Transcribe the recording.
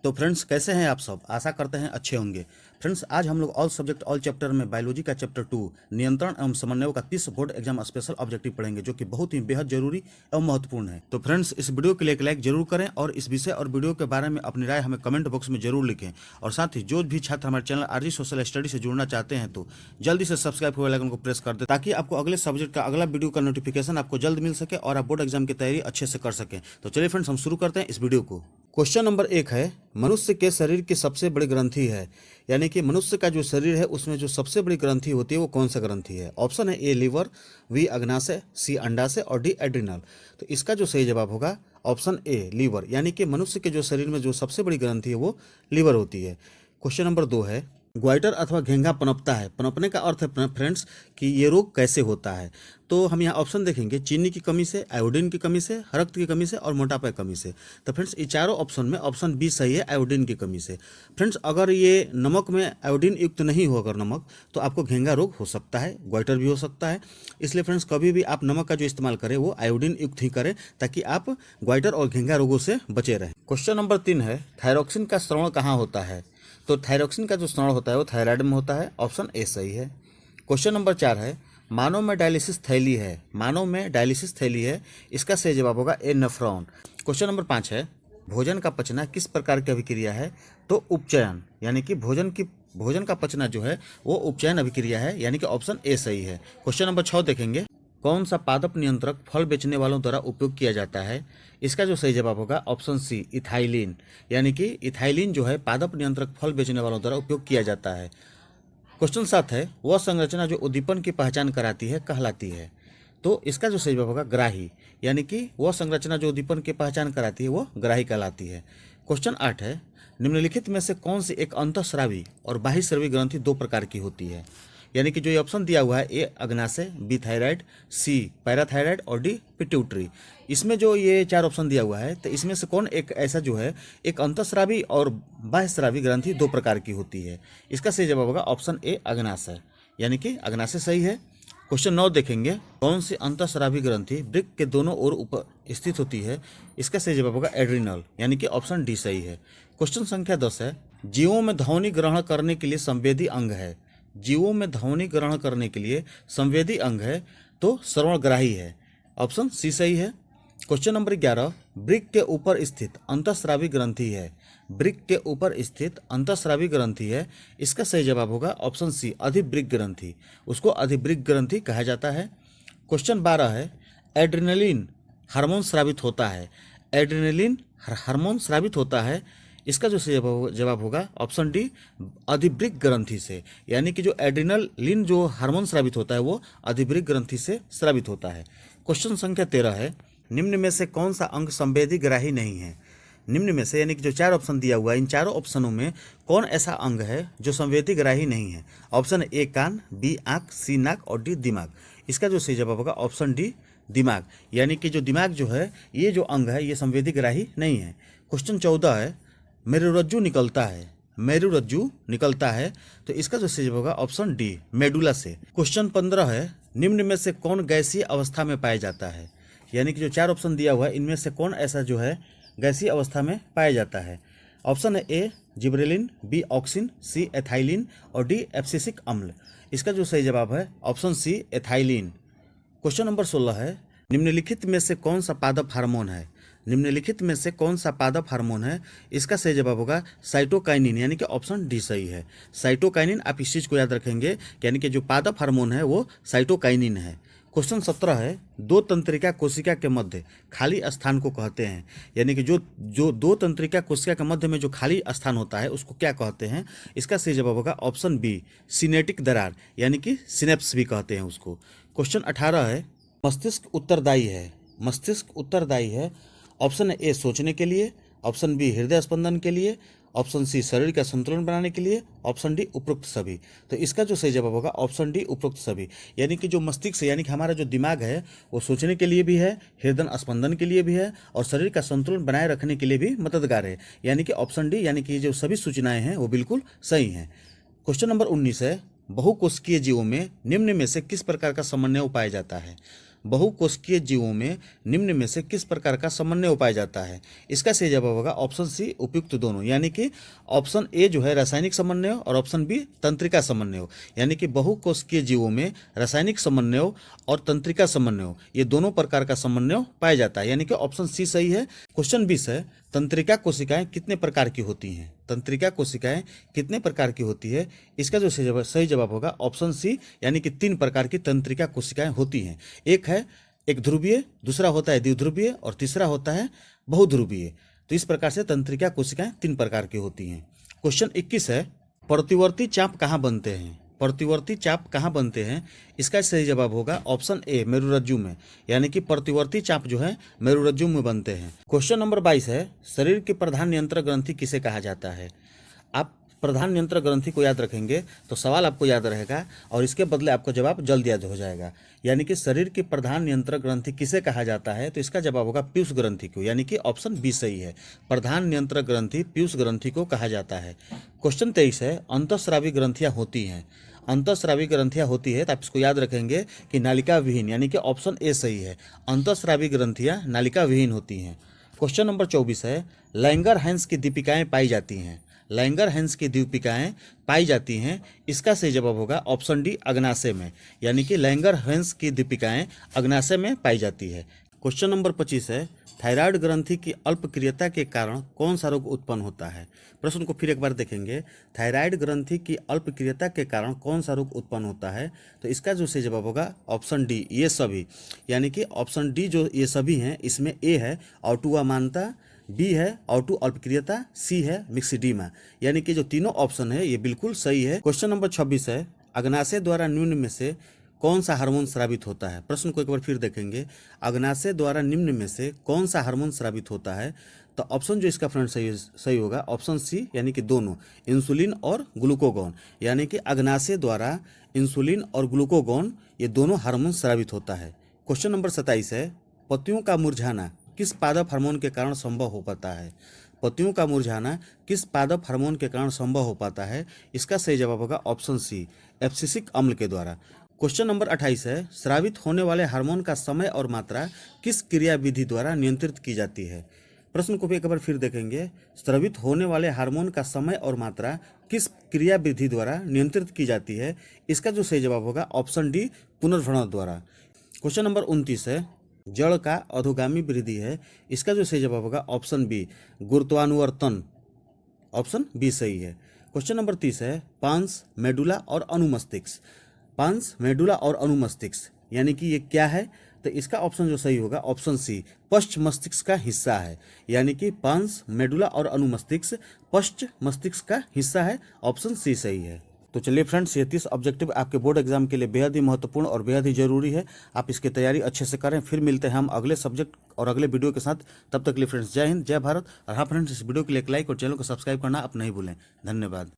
तो फ्रेंड्स, कैसे हैं आप सब? आशा करते हैं अच्छे होंगे। फ्रेंड्स, आज हम लोग ऑल सब्जेक्ट ऑल चैप्टर में बायोलॉजी का चैप्टर 2 नियंत्रण एवं समन्वय का 30 बोर्ड एग्जाम स्पेशल ऑब्जेक्टिव पढ़ेंगे, जो कि बहुत ही बेहद जरूरी एवं महत्वपूर्ण है। तो फ्रेंड्स, इस वीडियो के लिए एक लाइक जरूर करें और इस विषय और वीडियो के बारे में अपनी राय हमें कमेंट बॉक्स में जरूर लिखें। और साथ ही जो भी छात्र हमारे चैनल आरजी सोशल स्टडी से जुड़ना चाहते हैं तो जल्दी से सब्सक्राइब बेल आइकन को प्रेस कर दें, ताकि आपको अगले सब्जेक्ट का अगला वीडियो का नोटिफिकेशन आपको जल्द मिल सके और आप बोर्ड एग्जाम की तैयारी अच्छे से कर सकें। तो चलिए फ्रेंड्स, हम शुरू करते हैं इस वीडियो को। क्वेश्चन नंबर 1 है, मनुष्य के शरीर की सबसे बड़ी ग्रंथि है, यानी कि मनुष्य का जो शरीर है उसमें जो सबसे बड़ी ग्रंथि होती है वो कौन सा ग्रंथि है? ऑप्शन है ए लीवर, बी अग्नाशय, सी अंडाशय और डी एड्रिनल। तो इसका जो सही जवाब होगा ऑप्शन ए लीवर, यानी कि मनुष्य के जो शरीर में जो सबसे बड़ी ग्रंथि है वो लीवर होती है। क्वेश्चन नंबर 2 है, ग्वाइटर अथवा घेंघा पनपता है। पनपने का अर्थ है फ्रेंड्स कि ये रोग कैसे होता है। तो हम यहाँ ऑप्शन देखेंगे, चीनी की कमी से, आयोडीन की कमी से, रक्त की कमी से और मोटापा की कमी से। तो फ्रेंड्स, ये चारों ऑप्शन में ऑप्शन बी सही है, आयोडीन की कमी से। फ्रेंड्स, अगर ये नमक में आयोडीन युक्त नहीं हो अगर नमक, तो आपको घेंघा रोग हो सकता है, ग्वाइटर भी हो सकता है। इसलिए फ्रेंड्स, कभी भी आप नमक का जो इस्तेमाल करें वो आयोडीन युक्त ही करें, ताकि आप ग्वाइटर और घेंघा रोगों से बचे रहें। क्वेश्चन नंबर 3 है, थायरॉक्सिन का स्राव कहाँ होता है? तो थायरॉक्सिन का जो स्राव होता है वो थायराइड में होता है। ऑप्शन ए सही है। क्वेश्चन नंबर 4 है, मानव में डायलिसिस थैली है। मानव में डायलिसिस थैली है, इसका सही जवाब होगा ए नेफ्रॉन। क्वेश्चन नंबर 5 है, भोजन का पचना किस प्रकार की अभिक्रिया है? तो उपचयन, यानी कि भोजन का पचना जो है वो उपचयन अभिक्रिया है, यानी कि ऑप्शन ए सही है। क्वेश्चन नंबर 6 देखेंगे, कौन सा पादप नियंत्रक फल बेचने वालों द्वारा उपयोग किया जाता है? इसका जो सही जवाब होगा ऑप्शन सी इथाइलिन, यानी कि इथाइलिन जो है पादप नियंत्रक फल बेचने वालों द्वारा उपयोग किया जाता है। क्वेश्चन 7 है, वह संरचना जो उद्दीपन की पहचान कराती है कहलाती है? तो इसका जो सही जवाब होगा ग्राही, यानी कि वह संरचना जो उद्दीपन की पहचान कराती है वो ग्राही कहलाती है। क्वेश्चन 8 है, निम्नलिखित में से कौन सी एक अंतःस्रावी और बाह्यस्रावी ग्रंथि 2 प्रकार की होती है? यानी कि जो ये ऑप्शन दिया हुआ है, ए अग्नाशय, बी थायराइड, सी पैराथायराइड और डी पिट्यूटरी। इसमें जो ये 4 ऑप्शन दिया हुआ है, तो इसमें से कौन एक ऐसा जो है एक अंतःस्रावी और बाह्यस्रावी ग्रंथि 2 प्रकार की होती है? इसका सही जवाब होगा ऑप्शन ए अग्नाशय, यानी कि अग्नाशय सही है। क्वेश्चन 9 देखेंगे, कौन सी अंतःस्रावी ग्रंथि वृक्क के दोनों ओर ऊपर स्थित होती है? इसका सही जवाब होगा एड्रिनल, यानी कि ऑप्शन डी सही है। क्वेश्चन संख्या 10 है, जीवों में ध्वनि ग्रहण करने के लिए संवेदी अंग है। जीवों में ध्वनि ग्रहण करने के लिए संवेदी अंग है, तो श्रवणग्राही है। ऑप्शन सी सही है। क्वेश्चन नंबर 11, वृक्क के ऊपर स्थित अंतःस्रावी ग्रंथि है। वृक्क के ऊपर स्थित अंतःस्रावी ग्रंथि है, इसका सही जवाब होगा ऑप्शन सी अधिवृक्क ग्रंथि, उसको अधिवृक्क ग्रंथि कहा जाता है। क्वेश्चन 12 है, एड्रेनलिन हार्मोन स्रावित होता है। एड्रेनलिन हार्मोन स्रावित होता है, इसका जो सही जवाब होगा ऑप्शन डी अधिवृक्क ग्रंथि से, यानी कि जो एड्रेनलिन जो हार्मोन स्रावित होता है वो अधिवृक्क ग्रंथि से स्रावित होता है। क्वेश्चन संख्या 13 है, निम्न में से कौन सा अंग संवेदी ग्राही नहीं है? निम्न में से, यानी कि जो 4 ऑप्शन दिया हुआ है, इन चारों ऑप्शनों में कौन ऐसा अंग है जो संवेदी ग्राही नहीं है? ऑप्शन ए कान, बी आँख, सी नाक और डी दिमाग। इसका जो सही जवाब होगा ऑप्शन डी दिमाग, यानी कि जो दिमाग जो है ये जो अंग है ये संवेदी ग्राही नहीं है। क्वेश्चन 14 है, मेरुरज्जु निकलता है। मेरुरज्जु निकलता है, तो इसका जो सही जवाब होगा ऑप्शन डी मेडुला से। क्वेश्चन 15 है, निम्न में से कौन गैसीय अवस्था में पाया जाता है? यानी कि जो 4 ऑप्शन दिया हुआ है इनमें से कौन ऐसा जो है गैसीय अवस्था में पाया जाता है? ऑप्शन है A gibberellin, B auxin, C ethylene और डी एब्सिसिक अम्ल। इसका जो सही जवाब है option C ethylene. Question number 16 है, निम्नलिखित में से कौन सा पादप हार्मोन है? निम्नलिखित में से कौन सा पादप हार्मोन है? इसका सही जवाब होगा साइटोकाइनिन, यानी कि ऑप्शन डी सही है। साइटोकाइनिन, आप इस चीज़ को याद रखेंगे, यानी कि जो पादप हार्मोन है वो साइटोकाइनिन है। क्वेश्चन 17 है, दो तंत्रिका कोशिका के मध्य खाली स्थान को कहते हैं। यानी कि जो दो तंत्रिका कोशिका के मध्य में जो खाली स्थान होता है उसको क्या कहते हैं? इसका सही जवाब होगा ऑप्शन बी सिनेटिक दरार, यानी कि सिनेप्स भी कहते हैं उसको। क्वेश्चन 18 है, मस्तिष्क उत्तरदायी है। मस्तिष्क उत्तरदायी है, ऑप्शन ए सोचने के लिए, ऑप्शन बी हृदय स्पंदन के लिए, ऑप्शन सी शरीर का संतुलन बनाने के लिए, ऑप्शन डी उपरोक्त सभी। तो इसका जो सही जवाब होगा ऑप्शन डी उपरोक्त सभी, यानी कि जो मस्तिष्क यानी कि हमारा जो दिमाग है वो सोचने के लिए भी है, हृदय स्पंदन के लिए भी है और शरीर का संतुलन बनाए रखने के लिए भी मददगार है, यानी कि ऑप्शन डी, यानी कि जो सभी सूचनाएं हैं वो बिल्कुल सही हैं। क्वेश्चन नंबर 19 है, बहुकोशिकीय जीवों में निम्न में से किस प्रकार का समन्वय पाया जाता है? बहुकोशिकीय जीवों में निम्न में से किस प्रकार का समन्वय पाया जाता है? इसका सही जवाब होगा ऑप्शन सी उपयुक्त दोनों, यानी कि ऑप्शन ए जो है रासायनिक समन्वय और ऑप्शन बी तंत्रिका समन्वय, यानी कि बहुकोशिकीय जीवों में रासायनिक समन्वय और तंत्रिका समन्वय ये दोनों प्रकार का समन्वय पाया जाता है, यानी कि ऑप्शन सी सही है। क्वेश्चन 20 है, तंत्रिका कोशिकाएं कितने प्रकार की होती हैं? तंत्रिका कोशिकाएं कितने प्रकार की होती है? इसका जो सही जवाब होगा ऑप्शन सी, यानी कि 3 प्रकार की तंत्रिका कोशिकाएं होती हैं। एक ध्रुवीय, दूसरा होता है द्विध्रुवीय और तीसरा होता है बहुध्रुवीय। तो इस प्रकार से तंत्रिका कोशिकाएं 3 प्रकार की होती हैं। क्वेश्चन 21 है, प्रतिवर्ती चाप कहाँ बनते हैं? प्रतिवर्ती चाप कहाँ बनते हैं? इसका सही जवाब होगा ऑप्शन ए, मेरुरज्जु में, यानी कि प्रतिवर्ती चाप जो है मेरुरज्जु में बनते हैं। क्वेश्चन नंबर 22 है, शरीर की प्रधान नियंत्रण ग्रंथि किसे कहा जाता है? आप प्रधान नियंत्रण ग्रंथि को याद रखेंगे तो सवाल आपको याद रहेगा और इसके बदले आपको जवाब जल्द याद हो जाएगा। यानी कि शरीर की प्रधान नियंत्रण ग्रंथि किसे कहा जाता है? तो इसका जवाब होगा पीयूष ग्रंथि को, यानी कि ऑप्शन बी सही है। प्रधान नियंत्रण ग्रंथि पीयूष ग्रंथि को कहा जाता है। क्वेश्चन 23 है, अंतःस्रावी ग्रंथियां होती हैं। अंतःस्रावी ग्रंथियां होती है तो आप इसको याद रखेंगे कि नालिका विहीन, यानी कि ऑप्शन ए सही है। अंतःस्रावी ग्रंथियां नालिका विहीन होती हैं। क्वेश्चन नंबर 24 है, लैंगर-हैंस की दीपिकाएं पाई जाती हैं। लैंगर-हैंस की दीपिकाएं पाई जाती हैं, इसका सही जवाब होगा ऑप्शन डी, अग्नाशय में, यानी कि लैंगर-हैंस की दीपिकाएं अग्नाशय में पाई जाती है। क्वेश्चन नंबर 25 है, थायराइड ग्रंथि की अल्पक्रियता के कारण कौन सा रोग उत्पन्न होता है? प्रश्न को फिर एक बार देखेंगे, थायराइड ग्रंथि की अल्पक्रियता के कारण कौन सा रोग उत्पन्न होता है? तो इसका जो सही जवाब होगा ऑप्शन डी, ये सभी, यानी कि ऑप्शन डी जो ये सभी हैं इसमें ए है ऑटो अमानता, बी है ऑटो अल्पक्रियता, सी है मिक्सिडीमा, यानी कि जो तीनों ऑप्शन है ये बिल्कुल सही है। क्वेश्चन नंबर 26 है, अग्नाशय द्वारा निम्न में से कौन सा हार्मोन स्रावित होता है? प्रश्न को एक बार फिर देखेंगे, अग्नाशय द्वारा निम्न में से कौन सा हार्मोन स्रावित होता है? तो ऑप्शन जो इसका फ्रेंड सही होगा ऑप्शन सी, यानी कि दोनों, इंसुलिन और ग्लूकोगॉन, यानी कि अग्नाशय द्वारा इंसुलिन और ग्लूकोगॉन ये दोनों हार्मोन स्रावित होता है। क्वेश्चन नंबर 27 है, पत्तियों का मुरझाना किस पादप हार्मोन के कारण संभव हो पाता है? पत्तियों का मुरझाना किस पादप हार्मोन के कारण संभव हो पाता है? इसका सही जवाब होगा ऑप्शन सी, एब्सिसिक अम्ल के द्वारा। क्वेश्चन नंबर 28 है, स्रावित होने वाले हार्मोन का समय और मात्रा किस क्रियाविधि द्वारा नियंत्रित की जाती है? प्रश्न को भी एक बार फिर देखेंगे, स्रावित होने वाले हार्मोन का समय और मात्रा किस क्रियाविधि द्वारा नियंत्रित की जाती है? इसका जो सही जवाब होगा ऑप्शन डी, पुनर्भरण द्वारा। क्वेश्चन नंबर 29 है, जड़ का अधोगामी वृद्धि है, इसका जो सही जवाब होगा ऑप्शन बी, गुरुत्वानुवर्तन, ऑप्शन बी सही है। क्वेश्चन नंबर 30 है, पांस, मेडुला और अनुमस्तिष्क। पांस, मेडुला और अनुमस्तिष्क यानी कि ये क्या है? तो इसका ऑप्शन जो सही होगा ऑप्शन सी, पश्च मस्तिष्क का हिस्सा है, यानी कि पांस, मेडुला और अनुमस्तिष्क पश्च मस्तिष्क का हिस्सा है, ऑप्शन सी सही है। तो चलिए फ्रेंड्स, ये 30 ऑब्जेक्टिव आपके बोर्ड एग्जाम के लिए बेहद ही महत्वपूर्ण और बेहद ही जरूरी है। आप इसकी तैयारी अच्छे से करें। फिर मिलते हैं हम अगले सब्जेक्ट और अगले वीडियो के साथ। तब तक के लिए फ्रेंड्स, जय हिंद, जय भारत। और हाँ फ्रेंड्स, इस वीडियो के लिए एक लाइक और चैनल को सब्सक्राइब करना आप नहीं भूलें। धन्यवाद।